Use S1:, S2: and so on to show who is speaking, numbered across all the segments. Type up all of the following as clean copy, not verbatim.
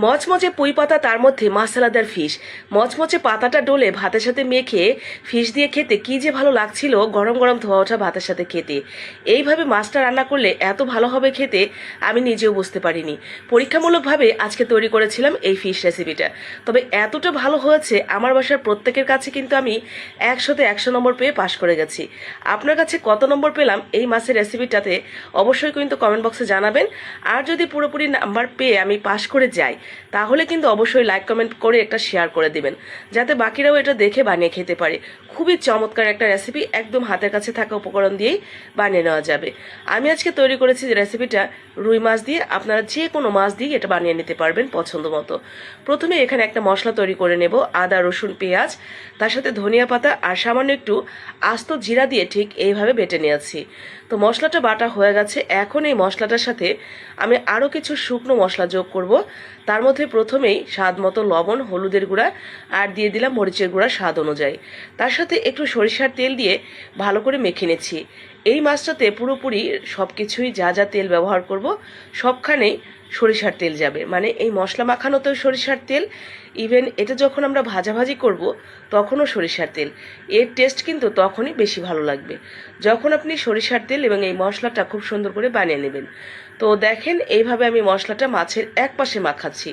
S1: মচমচে পুঁই পাতা, তার মধ্যে মশলাদার ফিশ। মচমচে পাতাটা ডলে ভাতের সাথে মেখে ফিশ দিয়ে খেতে কি যে ভালো লাগছিল, গরম গরম ধোয়া ওঠা ভাতের সাথে খেতে। এইভাবে মাছটা রান্না করলে এত ভালো হবে খেতে, আমি নিজেও বুঝতে পারিনি। পরীক্ষামূলকভাবে আজকে তৈরি করেছিলাম এই ফিশ রেসিপিটা, তবে এতটা ভালো হয়েছে আমার বাসার প্রত্যেকের কাছে কিন্তু আমি 100তে 100 নম্বর পেয়ে পাশ করে গেছি। আপনার কাছে কত নম্বর পেলাম এই মাছের রেসিপিটাতে অবশ্যই কিন্তু কমেন্ট বক্সে জানাবেন। আর যদি পুরোপুরি নাম্বার পেয়ে আমি পাশ করে যাই, তাহলে কিন্তু অবশ্যই লাইক কমেন্ট করে একটা শেয়ার করে দিবেন, যাতে বাকিরাও এটা দেখে বানিয়ে খেতে পারে। খুবই চমৎকার একটা রেসিপি, একদম হাতের কাছে থাকা উপকরণ দিয়েই বানিয়ে নেওয়া যাবে। আমি আজকে তৈরি করেছি যে রেসিপিটা রুই মাছ দিয়ে, আপনারা যে কোনো মাছ দিয়ে এটা বানিয়ে নিতে পারবেন পছন্দ মতো। প্রথমে এখানে একটা মশলা তৈরি করে নেব, আদা রসুন পেঁয়াজ, তার সাথে ধনিয়া পাতা আর সামান্য একটু আস্ত জিরা দিয়ে ঠিক এইভাবে বেটে নিয়েছি। তো মশলাটা বাটা হয়ে গেছে। এখন এই মশলাটার সাথে আমি আরও কিছু শুকনো মশলা যোগ করব। তার মধ্যে প্রথমেই স্বাদ মতো লবণ, হলুদের গুঁড়া আর দিয়ে দিলাম মরিচের গুঁড়া স্বাদ অনুযায়ী। তার সাথে একটু সরিষার তেল দিয়ে ভালো করে মেখে নিচ্ছি। এই মাছটাতে পুরোপুরি সব কিছুই যা যা তেল ব্যবহার করব সবখানেই সরিষার তেল যাবে, মানে এই মশলা মাখানোতেও সরিষার তেল, ইভেন এটা যখন আমরা ভাজাভাজি করব তখনও সরিষার তেল। এর টেস্ট কিন্তু তখনই বেশি ভালো লাগবে যখন আপনি সরিষার তেল এবং এই মশলাটা খুব সুন্দর করে বানিয়ে নেবেন। তো দেখেন এইভাবে আমি মশলাটা মাছের এক পাশে মাখাচ্ছি,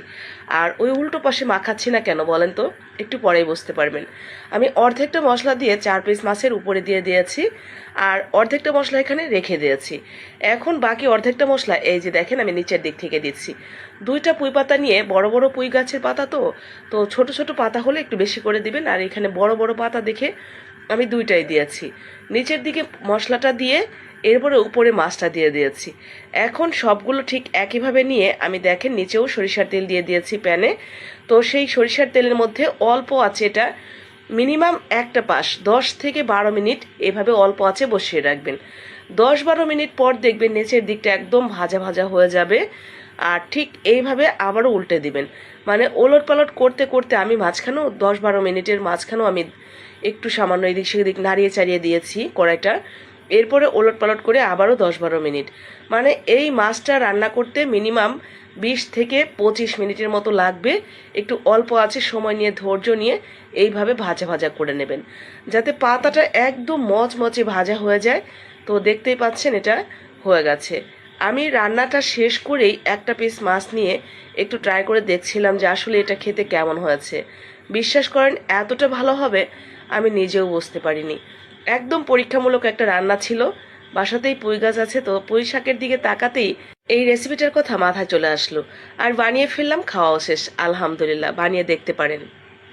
S1: আর ওই উল্টো পাশে মাখাচ্ছি না কেন বলেন তো, একটু পরেই বুঝতে পারবেন। আমি অর্ধেকটা মশলা দিয়ে 4 পিস মাছের উপরে দিয়ে দিয়েছি, আর অর্ধেকটা মশলা এখানে রেখে দিয়েছি। এখন বাকি অর্ধেকটা মশলা এই যে দেখেন আমি নিচের দিক থেকে দিচ্ছি। 2টা পুঁই পাতা নিয়ে, বড় বড় পুঁই গাছের পাতা তো তো ছোট ছোট পাতা হলে একটু বেশি করে দিবেন, আর এখানে বড় বড় পাতা দেখে আমি 2টাই দিয়েছি। নিচের দিকে মশলাটা দিয়ে এরপরে উপরে মাছটা দিয়ে দিয়েছি। এখন সবগুলো ঠিক একইভাবে নিয়ে আমি দেখেন নিচেও সরিষার তেল দিয়ে দিয়েছি প্যানে। তো সেই সরিষার তেলের মধ্যে অল্প আছে, এটা মিনিমাম একটা পাশ 10 থেকে 12 মিনিট এভাবে অল্প আছে বসিয়ে রাখবেন। 10-12 মিনিট পর দেখবেন নিচের দিকটা একদম ভাজা ভাজা হয়ে যাবে। আর ঠিক এইভাবে আবারও উল্টে দিবেন, মানে ওলট পালট করতে করতে আমি মাঝখানেও 10-12 মিনিটের মাঝখানেও আমি একটু সামান্য এদিক সেদিক নাড়িয়ে চাড়িয়ে দিয়েছি কড়াইটা। এরপরে ওলট পালট করে আবারও 10-12 মিনিট, মানে এই মাছটা রান্না করতে মিনিমাম 20 থেকে 25 মিনিটের মতো লাগবে। একটু অল্প আছে সময় নিয়ে, ধৈর্য নিয়ে এইভাবে ভাজা ভাজা করে নেবেন, যাতে পাতাটা একদম মচমচে ভাজা হয়ে যায়। তো দেখতেই পাচ্ছেন এটা হয়ে গেছে। আমি রান্নাটা শেষ করেই একটা পিস মাছ নিয়ে একটু ট্রাই করে দেখছিলাম যে আসলে এটা খেতে কেমন হয়েছে। বিশ্বাস করেন এতটা ভালো হবে আমি নিজেও বুঝতে পারিনি। একদম পরীক্ষামূলক একটা রান্না ছিল। বাসাতেই পুঁই গাছ আছে, তো পুঁই শাকের দিকে তাকাতেই এই রেসিপিটার কথা মাথায় চলে আসলো, আর বানিয়ে ফেললাম। খাওয়াও শেষ, আলহামদুলিল্লাহ। বানিয়ে দেখতে পারেন।